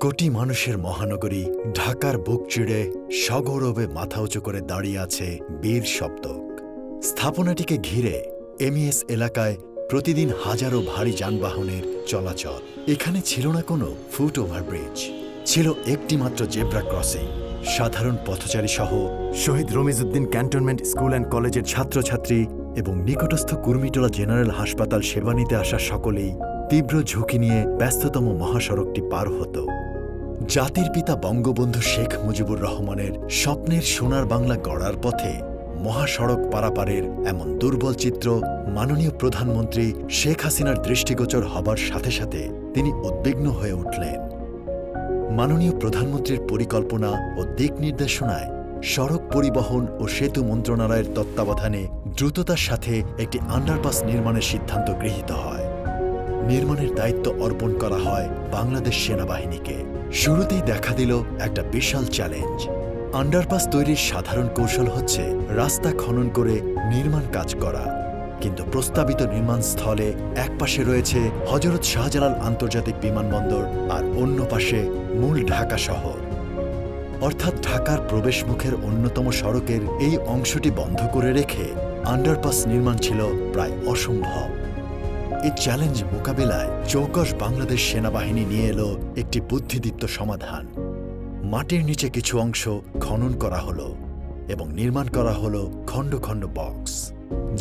কোটি মানুষের মহানগরী ঢাকার বুক চিড়ে সগৌরবে মাথা উঁচু করে দাঁড়িয়ে আছে বীর সপ্তক। স্থাপনাটিকে ঘিরে এমইএস এলাকায় প্রতিদিন হাজারো ভারী যানবাহনের চলাচল। এখানে ছিল না কোনো ফুট ওভারব্রিজ, ছিল একটি মাত্র জেব্রা ক্রসিং। সাধারণ পথচারী সহ শহীদ রমিজউদ্দিন ক্যান্টনমেন্ট স্কুল অ্যান্ড কলেজের ছাত্রছাত্রী এবং নিকটস্থ কুর্মিটোলা জেনারেল হাসপাতাল সেবা নিতে আসা সকলেই তীব্র ঝুঁকি নিয়ে ব্যস্ততম মহাসড়কটি পার হতো। জাতির পিতা বঙ্গবন্ধু শেখ মুজিবুর রহমানের স্বপ্নের সোনার বাংলা গড়ার পথে মহাসড়ক পারাপারের এমন দুর্বল চিত্র মাননীয় প্রধানমন্ত্রী শেখ হাসিনার দৃষ্টিগোচর হবার সাথে সাথে তিনি উদ্বিগ্ন হয়ে উঠলেন। মাননীয় প্রধানমন্ত্রীর পরিকল্পনা ও দিক নির্দেশনায় সড়ক পরিবহন ও সেতু মন্ত্রণালয়ের তত্ত্বাবধানে দ্রুততার সাথে একটি আন্ডারপাস নির্মাণের সিদ্ধান্ত গৃহীত হয়। নির্মাণের দায়িত্ব অর্পণ করা হয় বাংলাদেশ সেনাবাহিনীকে। শুরুতেই দেখা দিল একটা বিশাল চ্যালেঞ্জ। আন্ডারপাস তৈরির সাধারণ কৌশল হচ্ছে রাস্তা খনন করে নির্মাণ কাজ করা, কিন্তু প্রস্তাবিত নির্মাণস্থলে এক পাশে রয়েছে হযরত শাহজালাল আন্তর্জাতিক বিমানবন্দর আর অন্য পাশে মূল ঢাকা শহর। অর্থাৎ ঢাকার প্রবেশমুখের অন্যতম সড়কের এই অংশটি বন্ধ করে রেখে আন্ডারপাস নির্মাণ ছিল প্রায় অসম্ভব। এই চ্যালেঞ্জ মোকাবিলায় চৌকস বাংলাদেশ সেনাবাহিনী নিয়ে এলো একটি বুদ্ধিদীপ্ত সমাধান। মাটির নিচে কিছু অংশ খনন করা হলো এবং নির্মাণ করা হলো খণ্ড খণ্ড বক্স,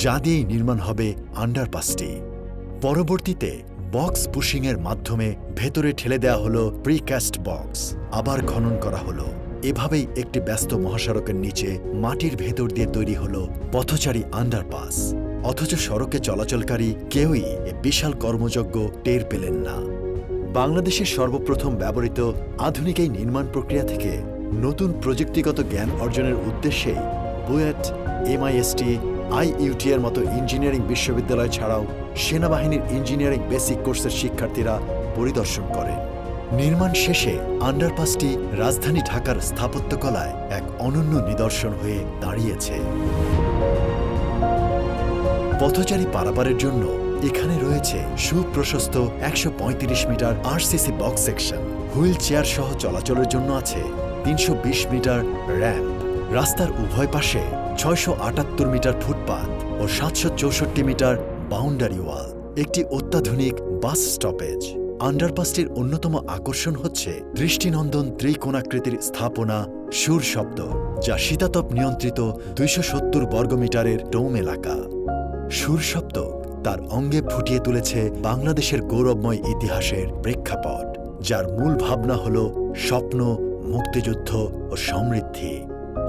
যা দিয়েই নির্মাণ হবে আন্ডারপাসটি। পরবর্তীতে বক্স পুশিংয়ের মাধ্যমে ভেতরে ঠেলে দেওয়া হলো প্রিক্যাস্ট বক্স, আবার খনন করা হলো। এভাবেই একটি ব্যস্ত মহাসড়কের নিচে মাটির ভেতর দিয়ে তৈরি হলো পথচারী আন্ডারপাস। অথচ সড়কে চলাচলকারী কেউই এ বিশাল কর্মযজ্ঞ টের পেলেন না। বাংলাদেশের সর্বপ্রথম ব্যবহৃত আধুনিক এই নির্মাণ প্রক্রিয়া থেকে নতুন প্রযুক্তিগত জ্ঞান অর্জনের উদ্দেশ্যেই বুয়েট, এমআইএসটি, আইইউটি এর মতো ইঞ্জিনিয়ারিং বিশ্ববিদ্যালয় ছাড়াও সেনাবাহিনীর ইঞ্জিনিয়ারিং বেসিক কোর্সের শিক্ষার্থীরা পরিদর্শন করে। নির্মাণ শেষে আন্ডারপাসটি রাজধানী ঢাকার স্থাপত্যকলায় এক অনন্য নিদর্শন হয়ে দাঁড়িয়েছে। পথচারী পারাপারের জন্য এখানে রয়েছে সুপ্রশস্ত ১৩৫ metre RCC box section. Wheelchair সহ চলাচলের জন্য আছে ৩২০ মিটার র্যাম্প। রাস্তার উভয় পাশে ৬৭৮ মিটার ফুটপাথ ও ৭৬৪ মিটার বাউন্ডারি ওয়াল। একটি অত্যাধুনিক বাস স্টপেজ। আন্ডারপাসটির অন্যতম আকর্ষণ হচ্ছে দৃষ্টিনন্দন ত্রিকোণাকৃতির স্থাপনা সুর শব্দ, যা শীতাতপ নিয়ন্ত্রিত ২৭০ বর্গমিটারের ডোম এলাকা। সুর শব্দ তার অঙ্গে ফুটিয়ে তুলেছে বাংলাদেশের গৌরবময় ইতিহাসের প্রেক্ষাপট, যার মূল ভাবনা হল স্বপ্ন, মুক্তিযুদ্ধ ও সমৃদ্ধি।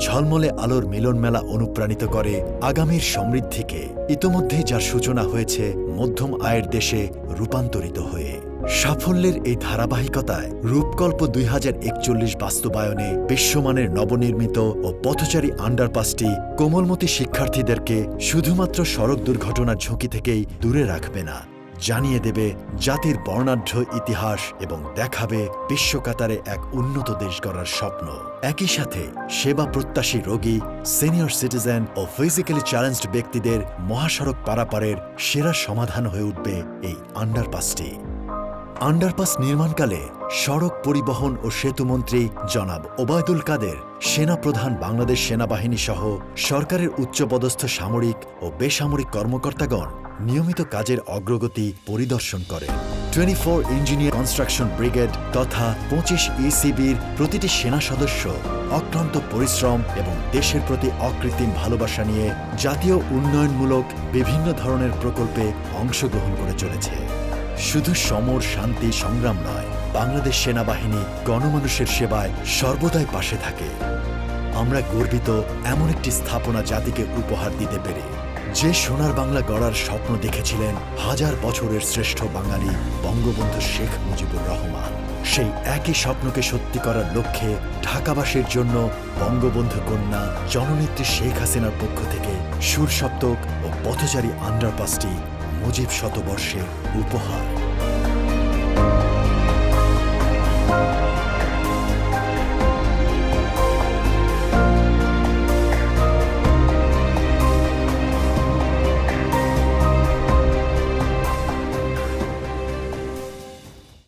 ঝলমলে আলোর মিলনমেলা অনুপ্রাণিত করে আগামীর সমৃদ্ধিকে, ইতোমধ্যেই যার সূচনা হয়েছে মধ্যম আয়ের দেশে রূপান্তরিত হয়ে। সাফল্যের এই ধারাবাহিকতায় রূপকল্প ২০৪১ বাস্তবায়নে বিশ্বমানের নবনির্মিত ও পথচারী আন্ডারপাসটি কোমলমতি শিক্ষার্থীদেরকে শুধুমাত্র সড়ক দুর্ঘটনার ঝুঁকি থেকেই দূরে রাখবে না, জানিয়ে দেবে জাতির বর্ণাঢ্য ইতিহাস এবং দেখাবে বিশ্বকাতারে এক উন্নত দেশ গড়ার স্বপ্ন। একই সাথে সেবা প্রত্যাশী রোগী, সিনিয়র সিটিজেন ও ফিজিক্যালি চ্যালেঞ্জড ব্যক্তিদের মহাসড়ক পারাপারের সেরা সমাধান হয়ে উঠবে এই আন্ডারপাসটি। আন্ডারপাস নির্মাণকালে সড়ক পরিবহন ও সেতুমন্ত্রী জনাব ওবায়দুল কাদের, সেনাপ্রধান বাংলাদেশ সেনাবাহিনী সহ সরকারের উচ্চপদস্থ সামরিক ও বেসামরিক কর্মকর্তাগণ নিয়মিত কাজের অগ্রগতি পরিদর্শন করেন। 24 ইঞ্জিনিয়ার কনস্ট্রাকশন ব্রিগেড তথা 25 ইসিবির প্রতিটি সেনা সদস্য অক্লান্ত পরিশ্রম এবং দেশের প্রতি অকৃত্রিম ভালোবাসা নিয়ে জাতীয় উন্নয়নমূলক বিভিন্ন ধরনের প্রকল্পে অংশগ্রহণ করে চলেছে। শুধু সমর শান্তি সংগ্রাম নয়, বাংলাদেশ সেনাবাহিনী গণমানুষের সেবায় সর্বদাই পাশে থাকে। আমরা গর্বিত এমন একটি স্থাপনা জাতিকে উপহার দিতে পেরে, যে সোনার বাংলা গড়ার স্বপ্ন দেখেছিলেন হাজার বছরের শ্রেষ্ঠ বাঙালি বঙ্গবন্ধু শেখ মুজিবুর রহমান। সেই একই স্বপ্নকে সত্যি করার লক্ষ্যে ঢাকাবাসীর জন্য বঙ্গবন্ধু কন্যা জননেত্রী শেখ হাসিনার পক্ষ থেকে সুর সপ্তক ও পথচারী আন্ডারপাসটি মুজিব শতবর্ষের উপহার।